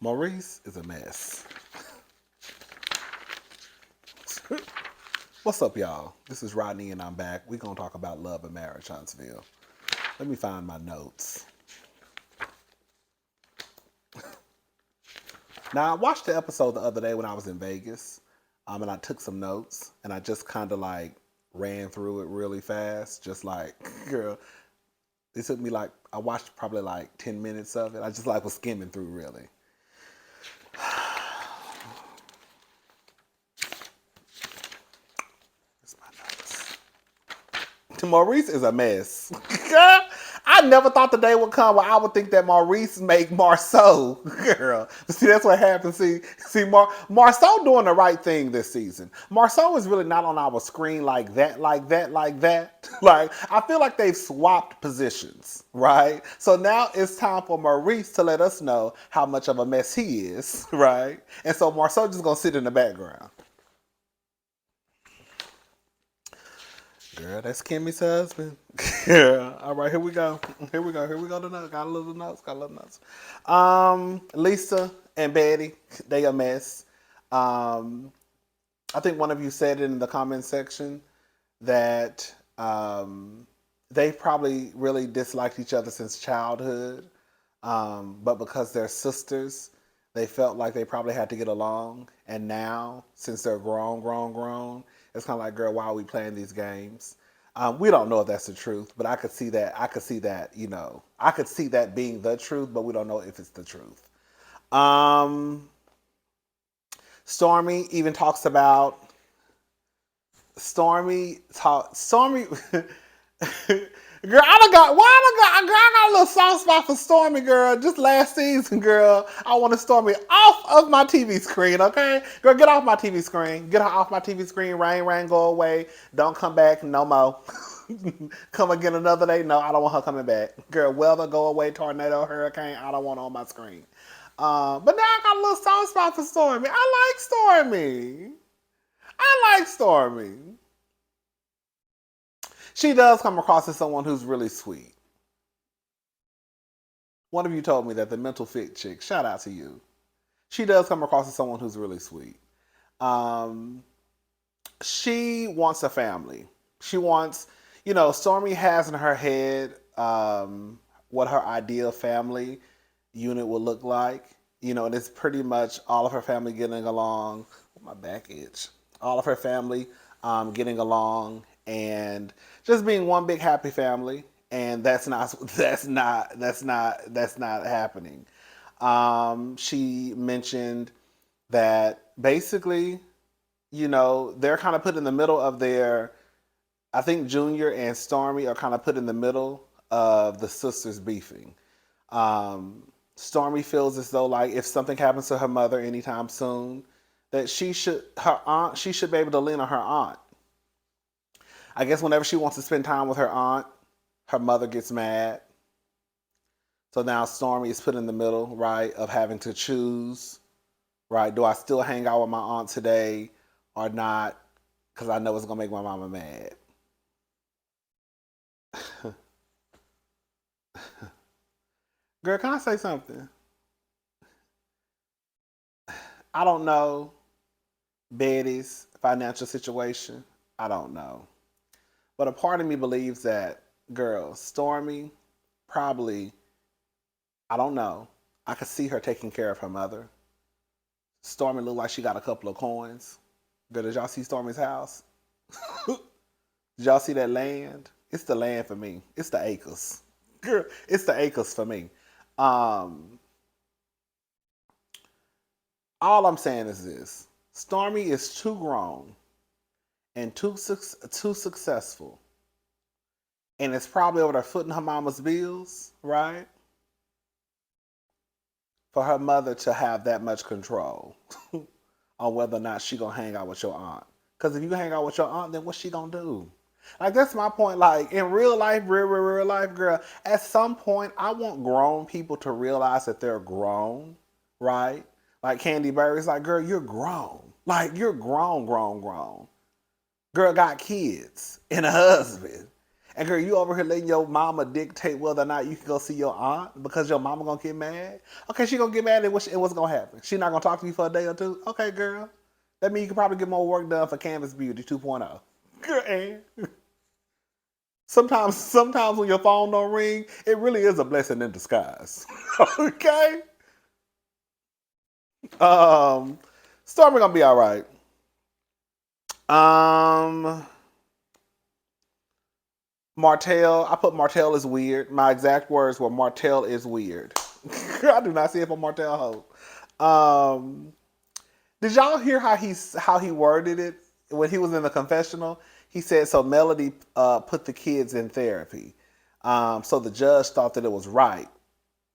Maurice is a mess. What's up, y'all? This is Rodney, and I'm back. We're going to talk about love and marriage, Huntsville. Let me find my notes. Now, I watched the episode the other day when I was in Vegas, and I took some notes, and I just kind of like ran through it really fast. Just like, girl, it took me like, I watched probably like 10 minutes of it. I just like was skimming through really. Maurice is a mess. I never thought the day would come where I would think that Maurice make Marceau, girl. See, that's what happened. Marceau doing the right thing this season. Marceau is really not on our screen like that. Like, I feel like they've swapped positions, right? So now it's time for Maurice to let us know how much of a mess he is, right? And so Marceau just gonna sit in the background. Girl, that's Kimmy's husband. Yeah. All right, here we go. Here we go to notes. Got a little notes. Lisa and Betty, they a mess. I think one of you said in the comment section that they probably really disliked each other since childhood. But because they're sisters, they felt like they probably had to get along. And now, since they're grown, it's kind of like, girl, why are we playing these games? We don't know if that's the truth, but I could see that. I could see that being the truth, but we don't know if it's the truth. Stormy even talks about Stormy. Girl, I got a little soft spot for Stormy, girl. Just last season, girl, I want to Stormy off of my TV screen, okay? Girl, get off my TV screen. Get her off my TV screen. Rain, go away. Don't come back no more. Come again another day. No, I don't want her coming back. Girl, weather, go away. Tornado, hurricane. I don't want her on my screen. But now I got a little soft spot for Stormy. I like Stormy. She does come across as someone who's really sweet. One of you told me that the mental fit chick, shout out to you. She does come across as someone who's really sweet. She wants a family. She wants, Stormy has in her head what her ideal family unit would look like. And it's pretty much all of her family getting along. My back itch. All of her family getting along and just being one big happy family, and that's not happening. She mentioned that basically, they're kind of put in the middle of I think Junior and Stormy are kind of put in the middle of the sisters beefing. Stormy feels as though like if something happens to her mother anytime soon, that she should be able to lean on her aunt. I guess whenever she wants to spend time with her aunt, her mother gets mad. So now Stormy is put in the middle, right, of having to choose, right? Do I still hang out with my aunt today or not? Because I know it's going to make my mama mad. Girl, can I say something? I don't know Betty's financial situation. I don't know. But a part of me believes that, girl, Stormy probably, I don't know. I could see her taking care of her mother. Stormy looked like she got a couple of coins. Girl, did y'all see Stormy's house? Did y'all see that land? It's the land for me. It's the acres. Girl, it's the acres for me. All I'm saying is this. Stormy is too grown and too successful, and it's probably over there footing her mama's bills, right? For her mother to have that much control on whether or not she gonna hang out with your aunt. Because if you hang out with your aunt, then what's she gonna do? Like, that's my point. Like, in real life, real life, girl, at some point, I want grown people to realize that they're grown, right? Like Candy Berry's like, girl, you're grown. Like, you're grown. Girl got kids and a husband. And girl, you over here letting your mama dictate whether or not you can go see your aunt because your mama gonna get mad? Okay, she gonna get mad and what's gonna happen? She not gonna talk to you for a day or two? Okay, girl. That means you can probably get more work done for Canvas Beauty 2.0. Girl, and sometimes when your phone don't ring, it really is a blessing in disguise. Okay? Stormy gonna be all right. Martell, I put Martell is weird. My exact words were Martell is weird. I do not see it for Martell Hope. Did y'all hear how he worded it when he was in the confessional? He said, so Melody put the kids in therapy. So the judge thought that it was right,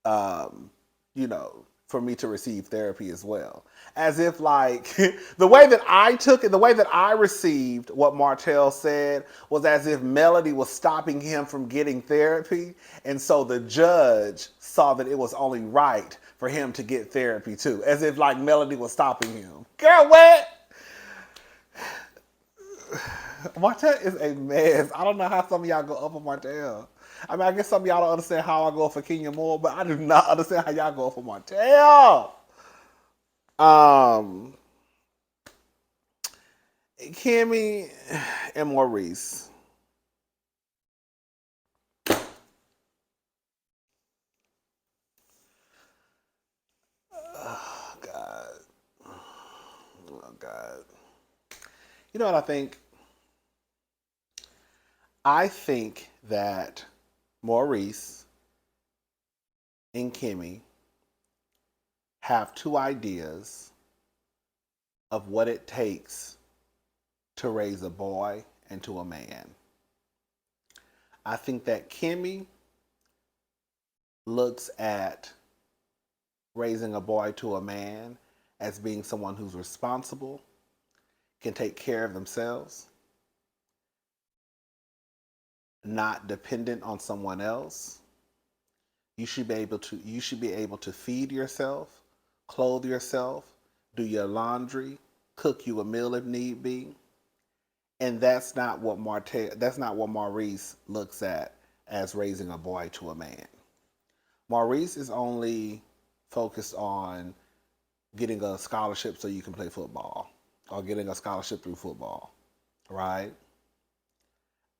for me to receive therapy as well. As if like the way that I took it, the way that I received what Martell said was as if Melody was stopping him from getting therapy. And so the judge saw that it was only right for him to get therapy too. As if like Melody was stopping him. Girl, what? Martell is a mess. I don't know how some of y'all go up on Martell. I mean, I guess some of y'all don't understand how I go for Kenya Moore, but I do not understand how y'all go for Martell. Kimmy and Maurice. Oh, God. Oh, God. You know what I think? I think that Maurice and Kimmy have two ideas of what it takes to raise a boy into a man. I think that Kimmy looks at raising a boy to a man as being someone who's responsible, can take care of themselves, not dependent on someone else. You should be able to feed yourself, clothe yourself, do your laundry, cook you a meal if need be. And that's not what Maurice looks at as raising a boy to a man. Maurice is only focused on getting a scholarship so you can play football or getting a scholarship through football, right?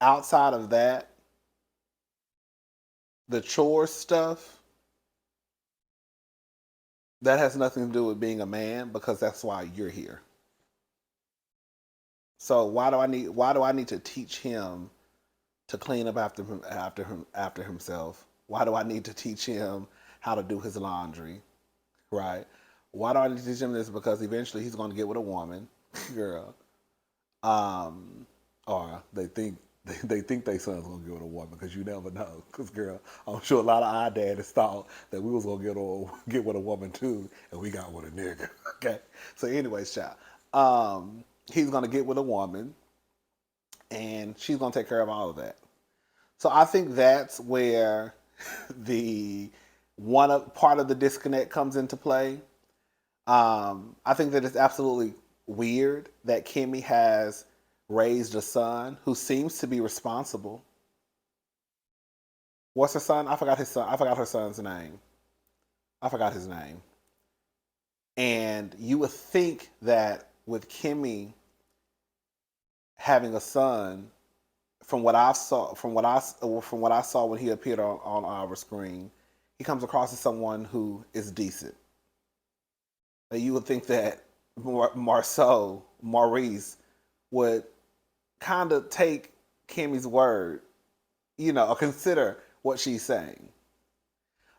Outside of that, the chores stuff, that has nothing to do with being a man because that's why you're here. So why do I need to teach him to clean up after himself? Why do I need to teach him how to do his laundry? Right? Why do I need to teach him this? Because eventually he's going to get with a woman, girl. Or they think their son's gonna get with a woman because you never know. Because girl, I'm sure a lot of our daddies thought that we was gonna get with a woman too, and we got with a nigga. Okay. So, anyways, child, he's gonna get with a woman, and she's gonna take care of all of that. So I think that's where the part of the disconnect comes into play. I think that it's absolutely weird that Kimmy has raised a son who seems to be responsible. What's her son? I forgot his son. I forgot her son's name. I forgot his name. And you would think that with Kimmy having a son, from what I saw when he appeared on our screen, he comes across as someone who is decent. And you would think that Maurice would kind of take Kimmy's word, or consider what she's saying.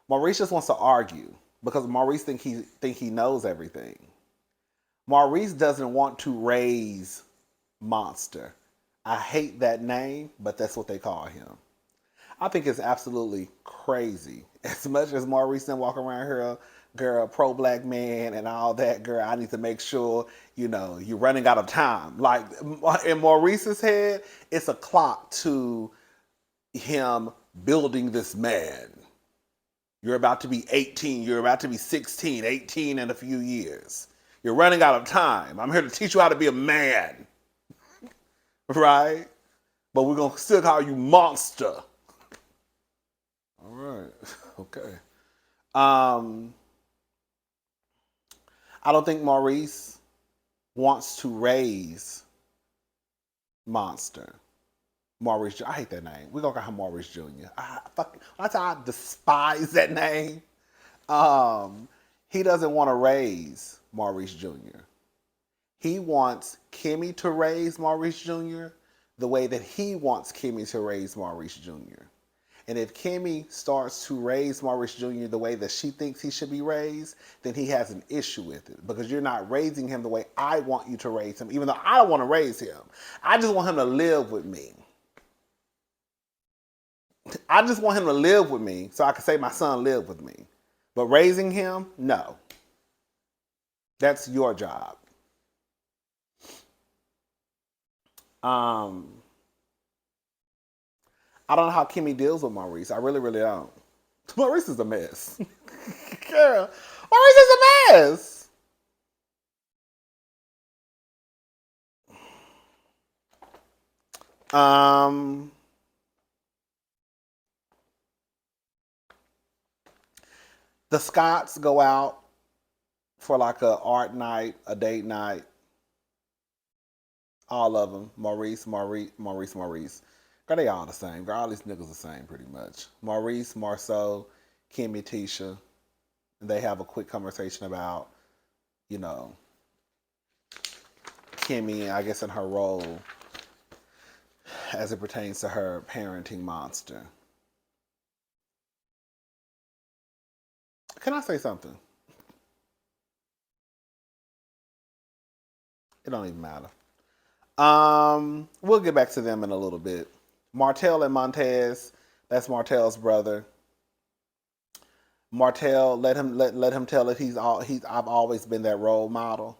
Maurice just wants to argue because Maurice think he knows everything. Maurice doesn't want to raise Monster. I hate that name, but that's what they call him. I think it's absolutely crazy. As much as Maurice didn't walk around here, girl, pro-black man and all that, girl, I need to make sure, you're running out of time. Like, in Maurice's head, it's a clock to him building this man. You're about to be 18. You're about to be 16, 18 in a few years. You're running out of time. I'm here to teach you how to be a man. Right? but we're gonna still call you Monster. All right, okay. Um, I don't think Maurice wants to raise Monster. Maurice, I hate that name. We're gonna call him Maurice Jr. That's how I despise that name. He doesn't want to raise Maurice Jr. He wants Kimmy to raise Maurice Jr. the way that he wants Kimmy to raise Maurice Jr. And if Kimmy starts to raise Maurice Jr. the way that she thinks he should be raised, then he has an issue with it because you're not raising him the way I want you to raise him, even though I don't want to raise him. I just want him to live with me. I just want him to live with me so I can say my son lived with me. But raising him, no. That's your job. I don't know how Kimmy deals with Maurice. I really, really don't. Maurice is a mess. Girl, Maurice is a mess. The Scotts go out for like a art night, a date night. All of them. Maurice. Girl, they all the same. Girl, all these niggas the same pretty much. Maurice, Marceau, Kimmy, Tisha. They have a quick conversation about, you know, Kimmy, I guess in her role as it pertains to her parenting Monster. Can I say something? It don't even matter. We'll get back to them in a little bit. Martell and Montez, that's Martell's brother. Martell, let him tell it. I've always been that role model.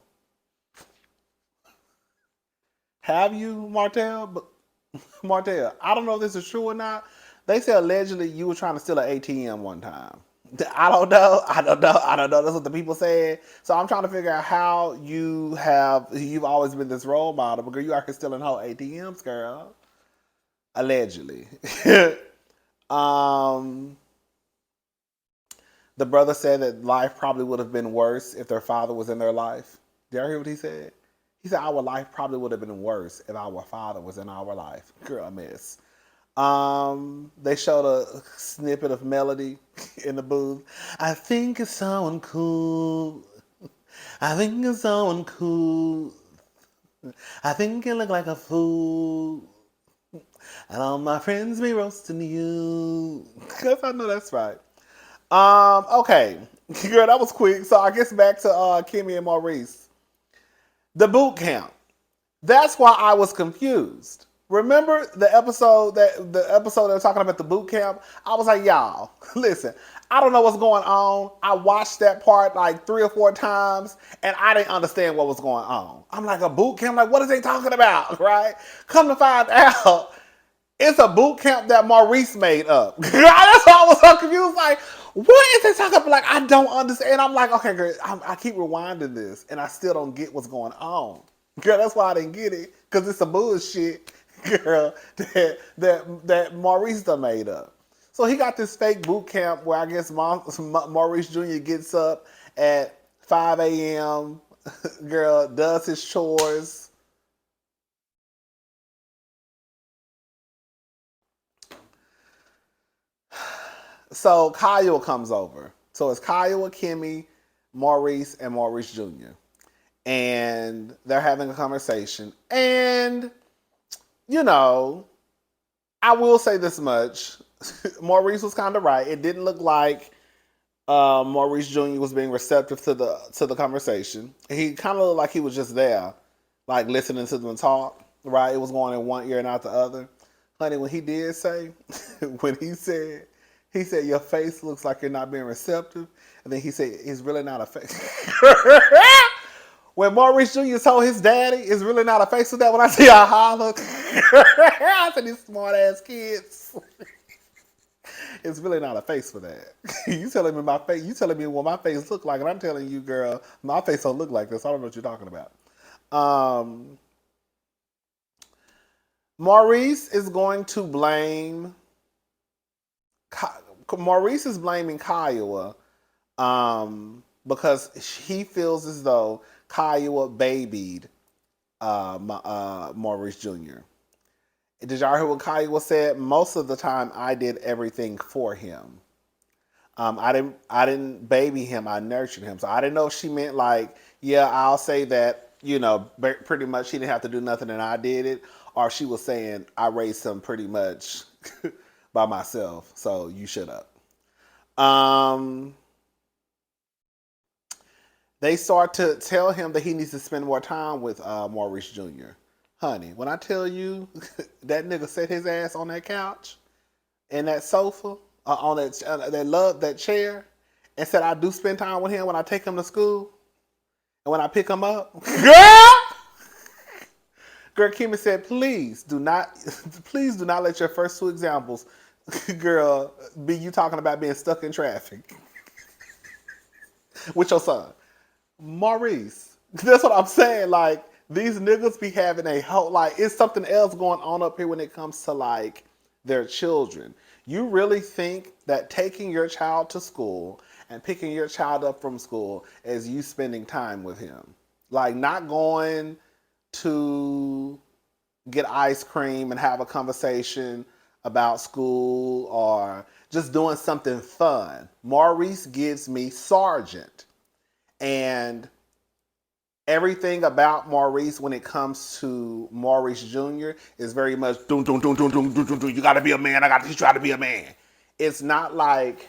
Have you, Martell? Martell, I don't know if this is true or not. They say allegedly you were trying to steal an ATM one time. I don't know. That's what the people said. So I'm trying to figure out how you've always been this role model because you are stealing whole ATMs, girl. Allegedly. The brother said that life probably would have been worse if their father was in their life. Did you hear what he said? He said our life probably would have been worse if our father was in our life. Girl, a mess. They showed a snippet of Melody in the booth. I think it's someone cool. I think it's someone cool. I think you look like a fool. And all my friends be roasting you. Cause I know that's right. Okay. Girl, that was quick. So I guess back to Kimmy and Maurice. The boot camp. That's why I was confused. Remember the episode that they're talking about the boot camp? I was like, y'all, listen, I don't know what's going on. I watched that part like 3 or 4 times and I didn't understand what was going on. I'm like, a boot camp? Like, what are they talking about? Right? Come to find out, it's a boot camp that Maurice made up. That's why I was so confused. Like, what is they talking about? Like, I don't understand. I'm like, okay, girl, I keep rewinding this and I still don't get what's going on. Girl, that's why I didn't get it. Because it's some bullshit, girl, that Maurice done made up. So he got this fake boot camp where I guess Maurice Jr. gets up at 5 a.m., girl, does his chores. So Kyle comes over. So it's Kyle, Kimmy, Maurice, and Maurice Jr. And they're having a conversation. And, you know, I will say this much. Maurice was kind of right. It didn't look like Maurice Jr. was being receptive to the conversation. He kind of looked like he was just there, like listening to them talk, right? It was going in one ear and out the other. Honey, when he did say, when he said, your face looks like you're not being receptive. And then he said, it's really not a face. When Maurice Jr. told his daddy, it's really not a face with that. When I see a holler, I said, these smart ass kids. It's really not a face for that. You telling me my face, you telling me what my face look like, and I'm telling you, girl, my face don't look like this. I don't know what you're talking about. Maurice is going to blame. Maurice is blaming Kiowa because he feels as though Kiowa babied Maurice Jr. Did y'all hear what Kiowa said? Most of the time, I did everything for him. I didn't baby him. I nurtured him. So I didn't know if she meant like, yeah, I'll say that, pretty much she didn't have to do nothing and I did it, or if she was saying I raised him pretty much by myself. So you shut up. Um, they start to tell him that he needs to spend more time with Maurice Jr. Honey, when I tell you that nigga set his ass on that couch and that sofa, on that chair, and said I do spend time with him when I take him to school and when I pick him up. Girl, Kimmy said, please do not let your first two examples, girl, be you talking about being stuck in traffic with your son. Maurice. That's what I'm saying. Like, these niggas be having a whole, like, it's something else going on up here when it comes to, like, their children. You really think that taking your child to school and picking your child up from school is you spending time with him? Like, not going to get ice cream and have a conversation about school or just doing something fun. Maurice gives me Sergeant. And everything about Maurice when it comes to Maurice Jr. is very much doom, doom, doom, doom, doom, doom, doom, doom. You gotta be a man. I gotta teach you how to be a man. It's not like,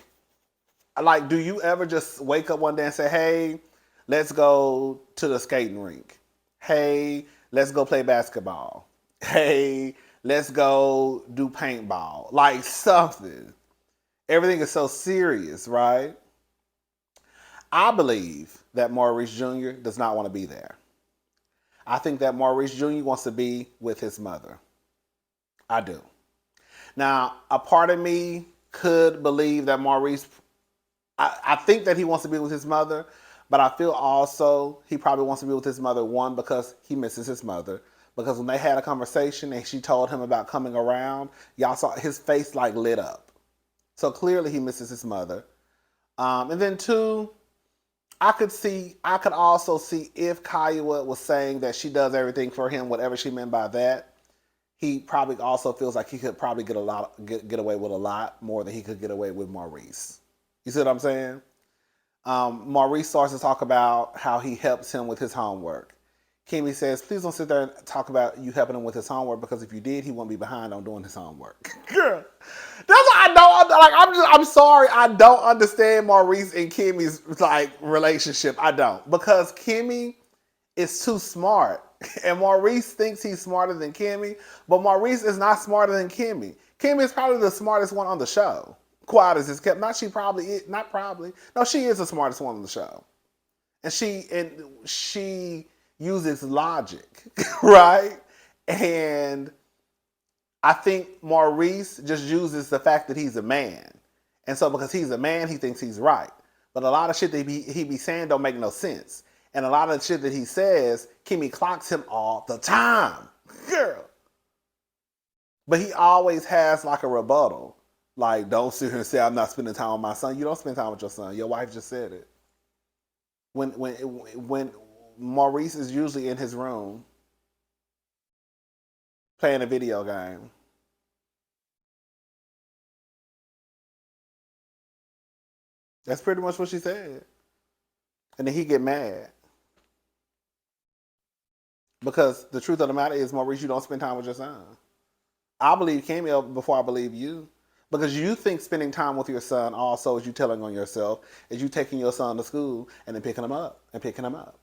do you ever just wake up one day and say, hey, let's go to the skating rink. Hey, let's go play basketball. Hey, let's go do paintball. Like something. Everything is so serious, right? I believe that Maurice Jr. does not want to be there. I think that Maurice Jr. wants to be with his mother. I do. Now, a part of me could believe that Maurice, I think that he wants to be with his mother, but I feel also he probably wants to be with his mother, one, because he misses his mother. Because when they had a conversation and she told him about coming around, y'all saw his face like lit up. So clearly he misses his mother. And then two, I could also see if Kiowa was saying that she does everything for him, whatever she meant by that, he probably also feels like he could probably get away with a lot more than he could get away with Maurice. You see what I'm saying? Maurice starts to talk about how he helps him with his homework. Kimmy says, please don't sit there and talk about you helping him with his homework, because if you did, he won't be behind on doing his homework. Girl, that's why I don't, like, I'm sorry, I don't understand Maurice and Kimmy's, like, relationship. I don't. Because Kimmy is too smart. And Maurice thinks he's smarter than Kimmy, but Maurice is not smarter than Kimmy. Kimmy is probably the smartest one on the show. Quiet as it's kept. No, she is the smartest one on the show. And she uses logic, right? And I think Maurice just uses the fact that he's a man. And so because he's a man, he thinks he's right. But a lot of shit that he be saying don't make no sense. And a lot of the shit that he says, Kimmy clocks him all the time. Girl. But he always has like a rebuttal. Like, don't sit here and say I'm not spending time with my son. You don't spend time with your son. Your wife just said it. When Maurice is usually in his room playing a video game. That's pretty much what she said. And then he get mad. Because the truth of the matter is, Maurice, you don't spend time with your son. I believe Camille before I believe you. Because you think spending time with your son also is you telling on yourself, is you taking your son to school and then picking him up and picking him up.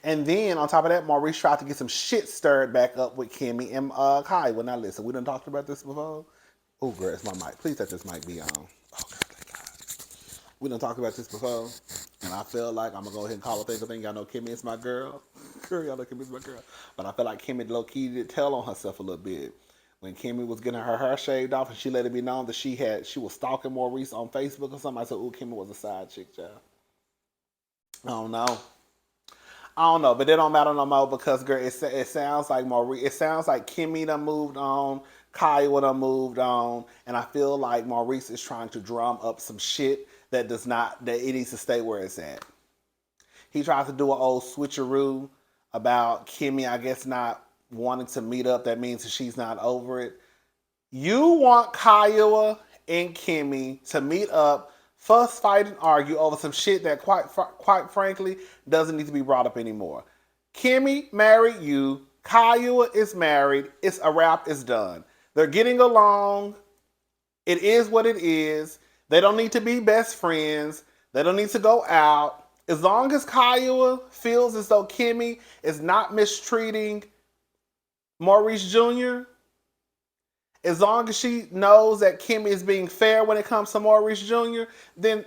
And then on top of that, Maurice tried to get some shit stirred back up with Kimmy and Kai. Well, now listen, we done talked about this before. Oh, girl, it's my mic. Please let this mic be on. Oh, God, thank God. We done talked about this before, and I feel like I'm going to go ahead and call it thing. Y'all know Kimmy is my girl. Girl, y'all know Kimmy is my girl. But I feel like Kimmy low-key did tell on herself a little bit. When Kimmy was getting her hair shaved off and she let it be known that she was stalking Maurice on Facebook or something, I said, ooh, Kimmy was a side chick, child. I don't know. I don't know, but it don't matter no more because girl, it sounds like Maurice. It sounds like Kimmy done moved on, Kyle done moved on, and I feel like Maurice is trying to drum up some shit that does not that it needs to stay where it's at. He tries to do an old switcheroo about Kimmy, I guess not wanting to meet up. That means that she's not over it. You want Kyle and Kimmy to meet up, fuss, fight, and argue over some shit that, quite frankly, doesn't need to be brought up anymore. Kimmy married you. Kyle is married. It's a wrap. It's done. They're getting along. It is what it is. They don't need to be best friends. They don't need to go out. As long as Kyle feels as though Kimmy is not mistreating Maurice Jr., as long as she knows that Kimmy is being fair when it comes to Maurice Jr., then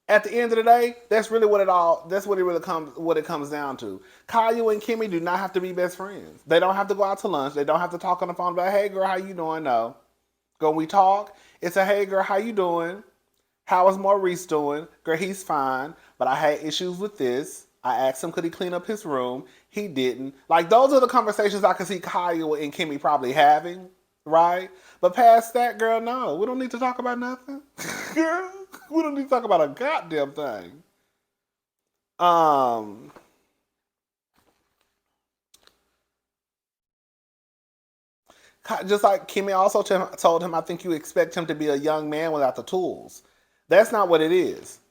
at the end of the day, that's really what it comes down to. Kyle and Kimmy do not have to be best friends. They don't have to go out to lunch. They don't have to talk on the phone about, hey girl, how you doing? No. Go we talk. It's a hey girl, how you doing? How is Maurice doing? Girl, he's fine, but I had issues with this. I asked him could he clean up his room. He didn't. Like those are the conversations I can see Kyle and Kimmy probably having. Right? But past that, girl, no. We don't need to talk about nothing. Girl, we don't need to talk about a goddamn thing. Just like Kimmy also told him, I think you expect him to be a young man without the tools. That's not what it is.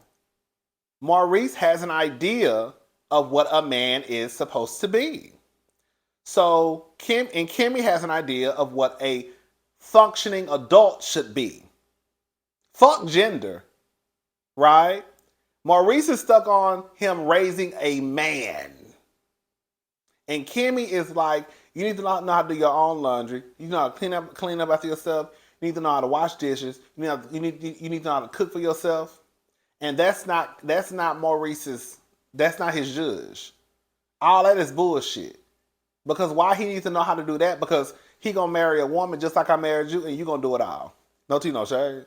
Maurice has an idea of what a man is supposed to be. So Kimmy has an idea of what a functioning adult should be. Fuck gender, right? Maurice is stuck on him raising a man. And Kimmy is like, you need to know how to do your own laundry. You know how to clean up after yourself. You need to know how to wash dishes. You need to know how to cook for yourself. And that's not Maurice's, that's not his judge. All that is bullshit. Because why he needs to know how to do that? Because he gonna marry a woman just like I married you, and you gonna do it all. No tea, no shade.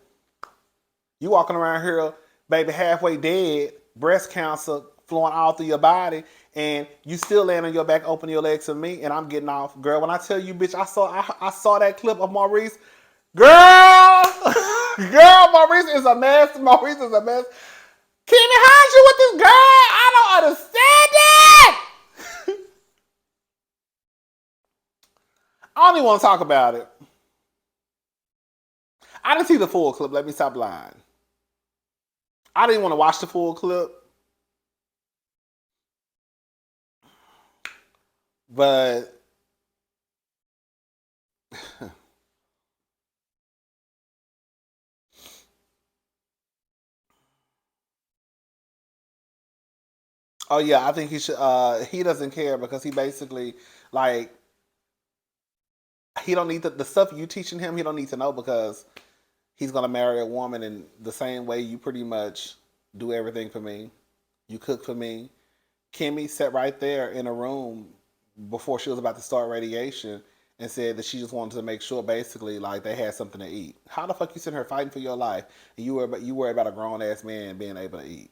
You walking around here, baby, halfway dead, breast cancer flowing all through your body, and you still laying on your back, opening your legs to me, and I'm getting off. Girl, when I tell you, bitch, I saw that clip of Maurice. Girl, Maurice is a mess. Maurice is a mess. Kimmy, how's you with this girl? I don't understand it. I don't even want to talk about it. I didn't see the full clip. Let me stop lying. I didn't want to watch the full clip. But oh yeah, I think he should he doesn't care because he basically like he don't need the stuff you teaching him, he don't need to know because he's gonna marry a woman in the same way you pretty much do everything for me. You cook for me. Kimmy sat right there in a room before she was about to start radiation and said that she just wanted to make sure basically like they had something to eat. How the fuck you sitting here fighting for your life and you worry about a grown ass man being able to eat?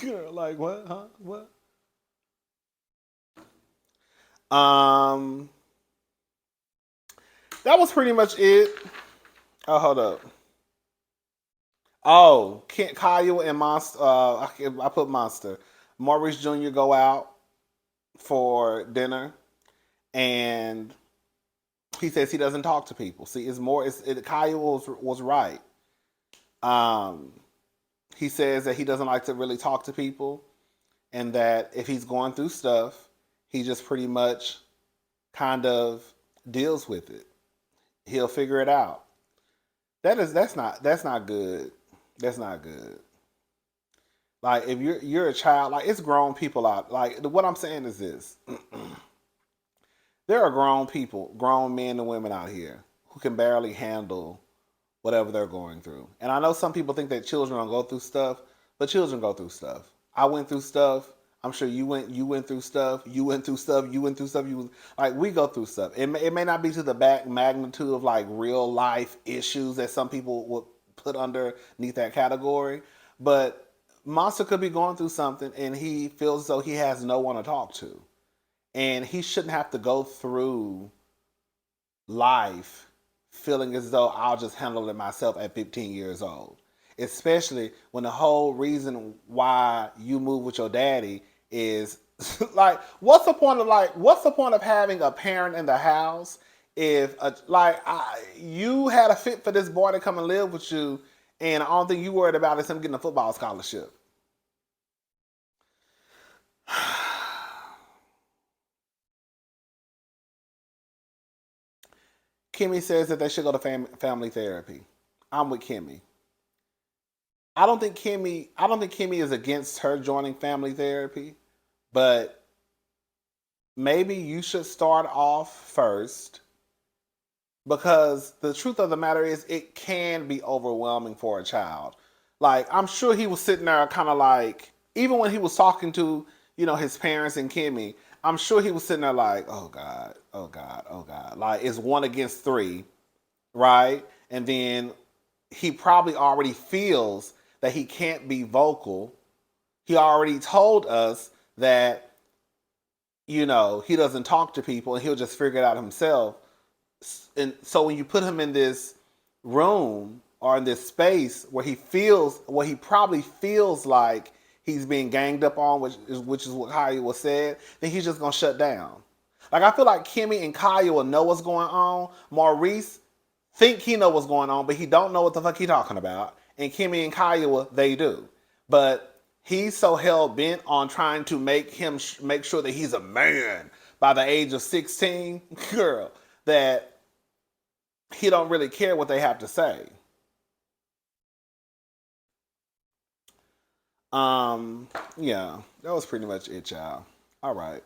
You're like what? Huh? What? Um that was pretty much it. Oh, hold up. Oh, Kyle and Monster. I put Monster. Maurice Jr. go out for dinner, and he says he doesn't talk to people. See, it's more. Kyle was right. Um, he says that he doesn't like to really talk to people, and that if he's going through stuff, he just pretty much kind of deals with it. He'll figure it out. That's not good. That's not good. Like if you're a child, like it's grown people out. Like what I'm saying is this: there are grown people, grown men and women out here who can barely handle whatever they're going through. And I know some people think that children don't go through stuff, but children go through stuff. I went through stuff. I'm sure you went through stuff. You went through stuff. You went through stuff. Like we go through stuff. It may not be to the back magnitude of like real life issues that some people would put underneath that category, but Monster could be going through something and he feels as though he has no one to talk to. And he shouldn't have to go through life feeling as though I'll just handle it myself at 15 years old. Especially when the whole reason why you move with your daddy is like, what's the point of having a parent in the house if you had a fit for this boy to come and live with you, and the only thing you worried about is him getting a football scholarship. Kimmy says that they should go to family therapy. I'm with Kimmy. I don't think Kimmy is against her joining family therapy, but maybe you should start off first, because the truth of the matter is it can be overwhelming for a child. Like, I'm sure he was sitting there kind of like, even when he was talking to, his parents and Kimmy, I'm sure he was sitting there like, oh God, oh God, oh God. Like, it's one against three, right? And then he probably already feels that he can't be vocal. He already told us that, he doesn't talk to people and he'll just figure it out himself. And so when you put him in this room or in this space where he probably feels like he's being ganged up on, which is what Kaya was said, then he's just gonna shut down. Like, I feel like Kimmy and Kaya will know what's going on. Maurice think he know what's going on, but he don't know what the fuck he talking about. And Kimmy and Kaya, they do. But he's so hell bent on trying to make sure that he's a man by the age of 16, girl, that he don't really care what they have to say. Yeah, that was pretty much it, y'all. All right,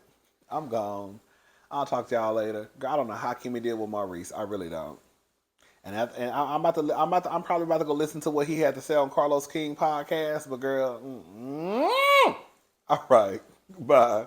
I'm gone. I'll talk to y'all later. I don't know how Kimmy did with Maurice. I really don't. I'm probably about to go listen to what he had to say on Carlos King podcast. But girl, all right, bye.